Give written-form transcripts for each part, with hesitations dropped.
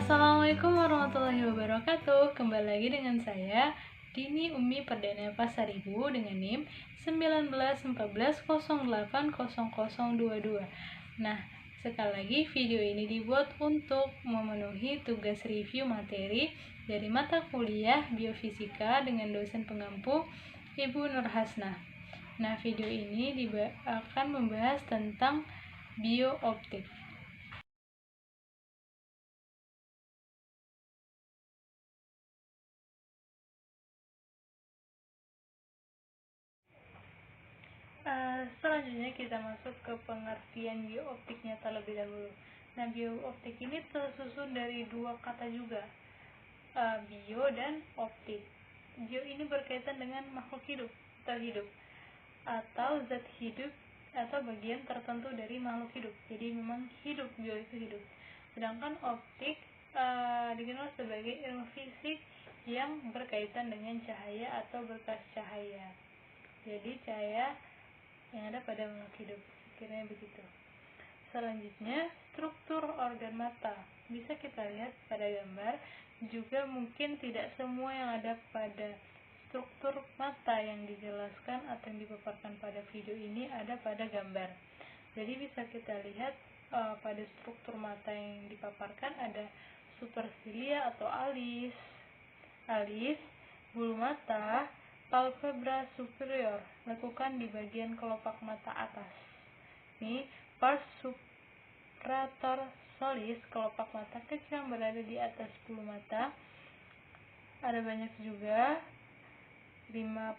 Assalamualaikum warahmatullahi wabarakatuh. Kembali lagi dengan saya Dini Umi Perdana Pasaribu dengan NIM 1914080022. Nah, sekali lagi video ini dibuat untuk memenuhi tugas review materi dari mata kuliah Biofisika dengan dosen pengampu Ibu Nur Hasnah. Nah, video ini akan membahas tentang biooptik. Selanjutnya kita masuk ke pengertian biooptiknya terlebih dahulu. Nah, biooptik ini tersusun dari dua kata juga, bio dan optik. Bio ini berkaitan dengan makhluk hidup atau zat hidup atau bagian tertentu dari makhluk hidup. Jadi memang hidup, bio itu hidup. Sedangkan optik dikenal sebagai ilmu fisik yang berkaitan dengan cahaya atau berkas cahaya. Jadi cahaya yang ada pada makhluk hidup, kiranya begitu. Selanjutnya, struktur organ mata bisa kita lihat pada gambar. Juga mungkin tidak semua yang ada pada struktur mata yang dijelaskan atau yang dipaparkan pada video ini ada pada gambar. Jadi bisa kita lihat pada struktur mata yang dipaparkan ada supersilia atau alis, bulu mata, palpebra superior, lekukan di bagian kelopak mata atas. Ini pars suprator solis, kelopak mata kecil yang berada di atas bulu mata. Ada banyak juga, rima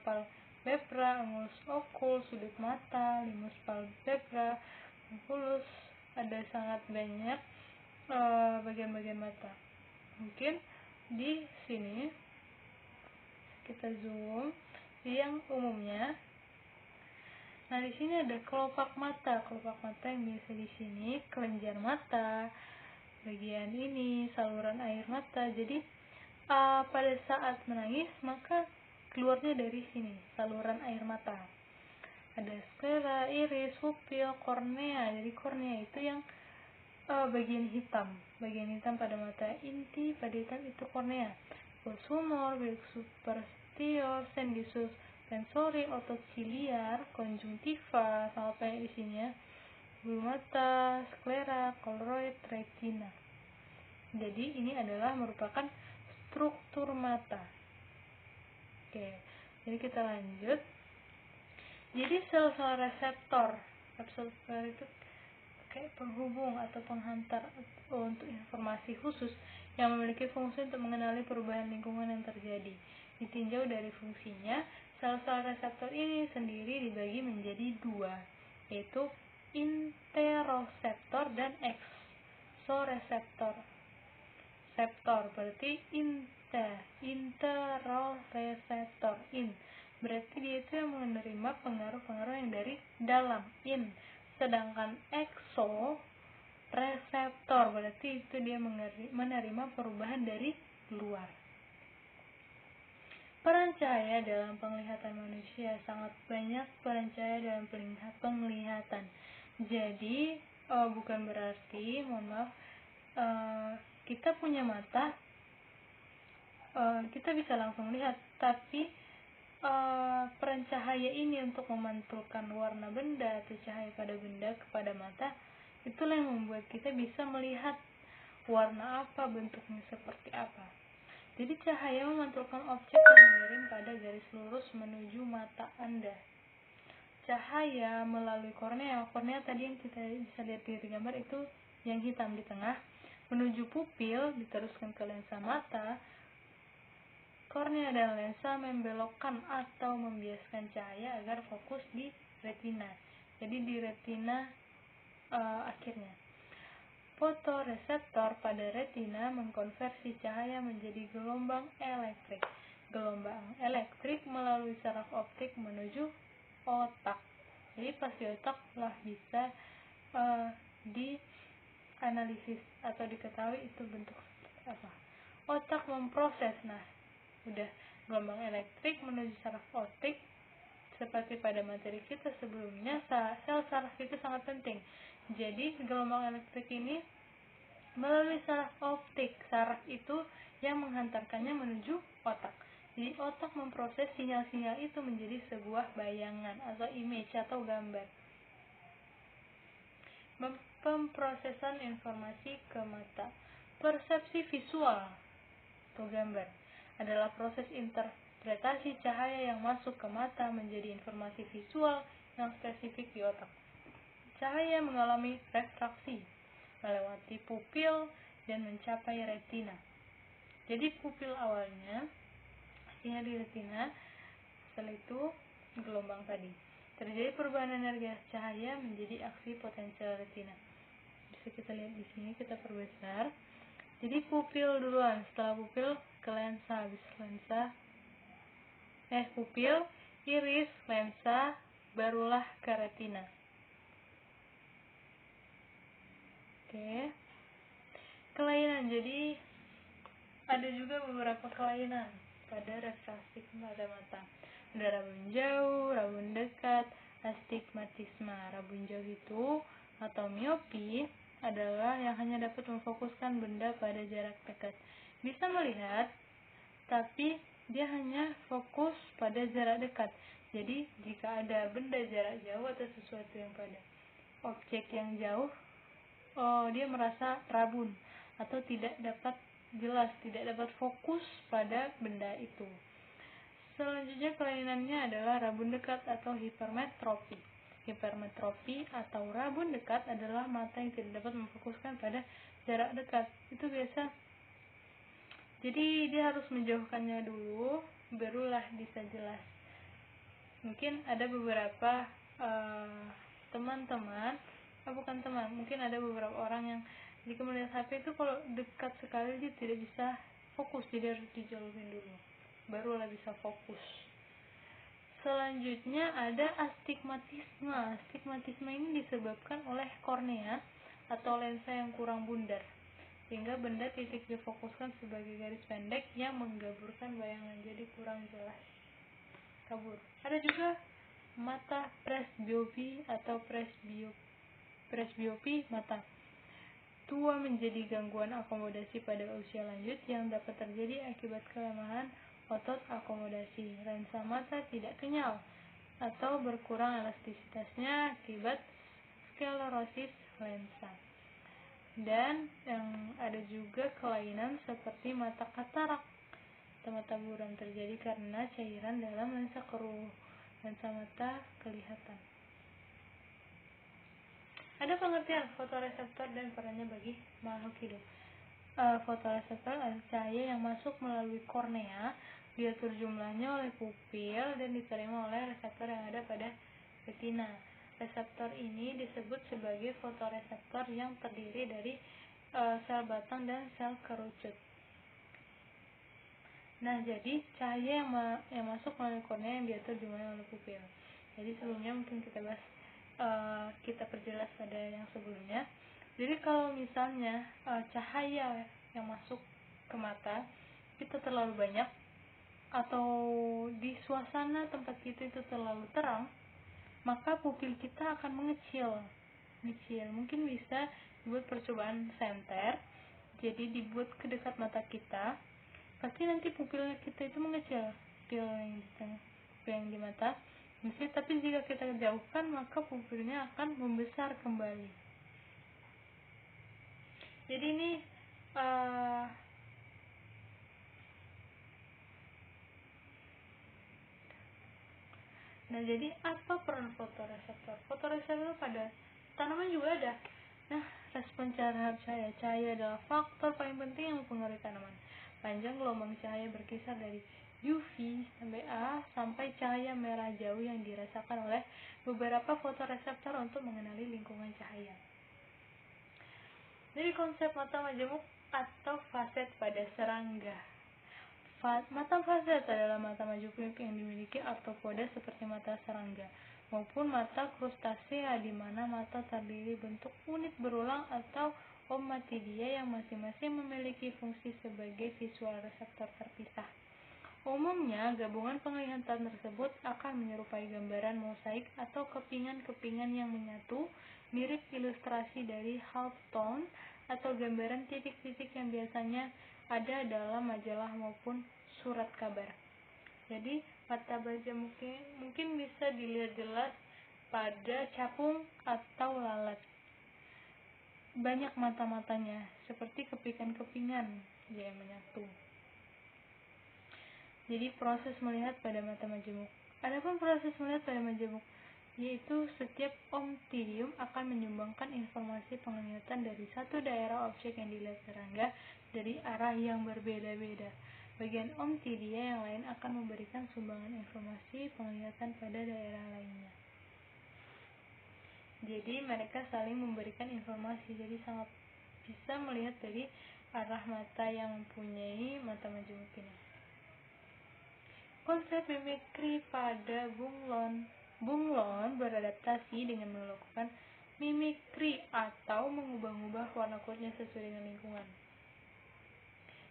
palpebra, angulus okul, sudut mata, limus palpebra, angulus. Ada sangat banyak bagian-bagian mata. Mungkin di sini kita zoom yang umumnya. Nah, di sini ada kelopak mata yang biasa di sini, kelenjar mata, bagian ini saluran air mata. Jadi pada saat menangis maka keluarnya dari sini saluran air mata. Ada sklera, iris, pupil, kornea. Jadi kornea itu yang bagian hitam pada mata. Inti pada hitam itu kornea. Pus humor, bilik superstior, sendisus sensori, otot ciliar, konjungtiva, sama apa yang isinya, bulu mata, sklera, koloid, retina. Jadi ini adalah merupakan struktur mata. Oke, jadi kita lanjut. Jadi sel-sel reseptor itu kayak penghubung atau penghantar untuk informasi khusus yang memiliki fungsi untuk mengenali perubahan lingkungan yang terjadi. Ditinjau dari fungsinya, sel-sel reseptor ini sendiri dibagi menjadi dua, yaitu interoreseptor dan exoreseptor. Reseptor berarti interoreseptor, berarti dia itu yang menerima pengaruh-pengaruh yang dari dalam, sedangkan exoreseptor berarti itu dia menerima perubahan dari luar. Peran cahaya dalam penglihatan manusia, sangat banyak peran cahaya dalam penglihatan. Jadi bukan berarti, kita punya mata, kita bisa langsung lihat, tapi peran cahaya ini untuk memantulkan warna benda atau cahaya pada benda kepada mata, itulah yang membuat kita bisa melihat warna apa, bentuknya seperti apa. Jadi cahaya memantulkan objek dan mengirim pada garis lurus menuju mata Anda. Cahaya melalui kornea tadi yang kita bisa lihat di gambar itu yang hitam di tengah, menuju pupil, diteruskan ke lensa mata. Kornea dan lensa membelokkan atau membiaskan cahaya agar fokus di retina. Jadi di retina akhirnya. Fotoreseptor pada retina mengkonversi cahaya menjadi gelombang elektrik. Gelombang elektrik melalui saraf optik menuju otak. Jadi pas di otak lah bisa dianalisis atau diketahui itu bentuk apa. Otak memproses, udah gelombang elektrik menuju saraf optik. Seperti pada materi kita sebelumnya, sel saraf itu sangat penting. Jadi gelombang elektrik ini melalui saraf optik. Saraf itu yang menghantarkannya menuju otak. Jadi otak memproses sinyal-sinyal itu menjadi sebuah bayangan atau image atau gambar. Pemrosesan informasi ke mata. Persepsi visual atau gambar adalah proses interpretasi cahaya yang masuk ke mata menjadi informasi visual yang spesifik di otak. Cahaya mengalami refraksi melewati pupil dan mencapai retina. Jadi pupil awalnya aslinya di retina, setelah itu gelombang tadi. Terjadi perubahan energi cahaya menjadi aksi potensial retina. Bisa kita lihat di sini, kita perbesar. Jadi pupil duluan, setelah pupil ke lensa, pupil, iris, lensa, barulah ke retina. Oke. Kelainan, jadi ada juga beberapa kelainan pada refraksi pada mata. Ada rabun jauh, rabun dekat, astigmatisme. Rabun jauh itu atau miopi adalah yang hanya dapat memfokuskan benda pada jarak dekat. Bisa melihat, tapi dia hanya fokus pada jarak dekat. Jadi jika ada benda jarak jauh atau sesuatu yang pada objek yang jauh, dia merasa rabun atau tidak dapat jelas, tidak dapat fokus pada benda itu. Selanjutnya kelainannya adalah rabun dekat atau hipermetropi. Hipermetropi atau rabun dekat adalah mata yang tidak dapat memfokuskan pada jarak dekat. Itu biasa. Jadi dia harus menjauhkannya dulu, barulah bisa jelas. Mungkin ada beberapa mungkin ada beberapa orang yang jika melihat HP itu kalau dekat sekali dia tidak bisa fokus, jadi harus dijauhin dulu, barulah bisa fokus. Selanjutnya ada astigmatisme. Astigmatisme ini disebabkan oleh kornea atau lensa yang kurang bundar, sehingga benda titik difokuskan sebagai garis pendek yang menggaburkan bayangan, jadi kurang jelas, kabur. Ada juga mata presbiopi atau presbiopi mata tua menjadi gangguan akomodasi pada usia lanjut yang dapat terjadi akibat kelemahan otot akomodasi. Lensa mata tidak kenyal atau berkurang elastisitasnya akibat sklerosis lensa. Dan yang ada juga kelainan seperti mata katarak atau mata buram terjadi karena cairan dalam lensa keruh. Lensa mata kelihatan. Ada pengertian fotoreseptor dan perannya bagi makhluk hidup. Fotoreseptor adalah cahaya yang masuk melalui kornea, diatur jumlahnya oleh pupil dan diterima oleh reseptor yang ada pada retina. Reseptor ini disebut sebagai fotoreseptor yang terdiri dari sel batang dan sel kerucut. Nah, jadi cahaya yang masuk melalui kornea yang diatur jumlahnya oleh pupil. Jadi sebelumnya mungkin kita bahas, kita perjelas pada yang sebelumnya. Jadi kalau misalnya cahaya yang masuk ke mata itu terlalu banyak atau di suasana tempat kita itu terlalu terang, maka pupil kita akan mengecil. Mungkin bisa dibuat percobaan senter, jadi dibuat ke dekat mata kita, pasti nanti pupil kita itu mengecil, pupil yang di mata mesti. Tapi jika kita jauhkan, maka pupilnya akan membesar kembali. Jadi ini nah, jadi apa peran fotoreseptor? Fotoreseptor pada tanaman juga ada. Nah, respon terhadap cahaya. Cahaya adalah faktor paling penting yang mempengaruhi tanaman. Panjang gelombang cahaya berkisar dari UV sampai A sampai cahaya merah jauh yang dirasakan oleh beberapa fotoreseptor untuk mengenali lingkungan cahaya. Jadi konsep mata majemuk atau faset pada serangga. Mata faset adalah mata majemuk yang dimiliki arthropoda seperti mata serangga maupun mata krustasea, di mana mata terdiri bentuk unit berulang atau ommatidia yang masing-masing memiliki fungsi sebagai visual reseptor terpisah. Umumnya, gabungan penglihatan tersebut akan menyerupai gambaran mosaik atau kepingan-kepingan yang menyatu, mirip ilustrasi dari halftone atau gambaran titik-titik yang biasanya ada dalam majalah maupun surat kabar. Jadi mata bajemuk mungkin bisa dilihat jelas pada capung atau lalat. Banyak mata-matanya, seperti kepingan-kepingan yang menyatu. Jadi proses melihat pada mata majemuk. Adapun proses melihat pada majemuk, yaitu setiap omtidium akan menyumbangkan informasi penglihatan dari satu daerah objek yang dilihat serangga dari arah yang berbeda-beda. Bagian omtidia yang lain akan memberikan sumbangan informasi penglihatan pada daerah lainnya. Jadi mereka saling memberikan informasi, jadi sangat bisa melihat dari arah mata yang mempunyai mata majemuk ini. Konsep mimikri pada bunglon. Bunglon beradaptasi dengan melakukan mimikri atau mengubah-ubah warna kulitnya sesuai dengan lingkungan.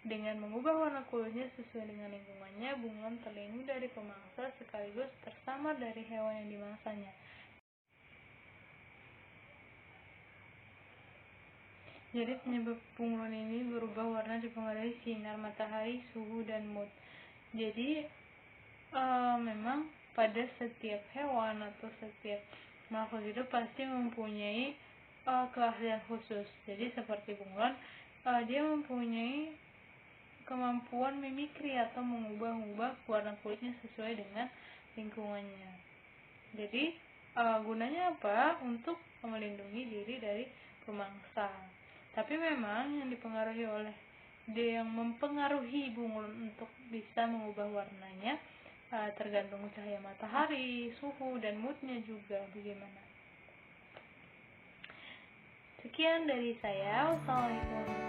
Dengan mengubah warna kulitnya sesuai dengan lingkungannya, bunglon terlindung dari pemangsa sekaligus tersamar dari hewan yang dimangsanya. Jadi penyebab bunglon ini berubah warna dipengaruhi sinar matahari, suhu, dan mood. Jadi memang pada setiap hewan atau setiap makhluk hidup pasti mempunyai keahlian khusus. Jadi seperti bunglon, dia mempunyai kemampuan mimikri atau mengubah-ubah warna kulitnya sesuai dengan lingkungannya. Jadi gunanya apa? Untuk melindungi diri dari pemangsa. Tapi memang yang dipengaruhi oleh dia yang mempengaruhi bunglon untuk bisa mengubah warnanya tergantung cahaya matahari, suhu, dan moodnya juga bagaimana. Sekian dari saya. Wassalamualaikum.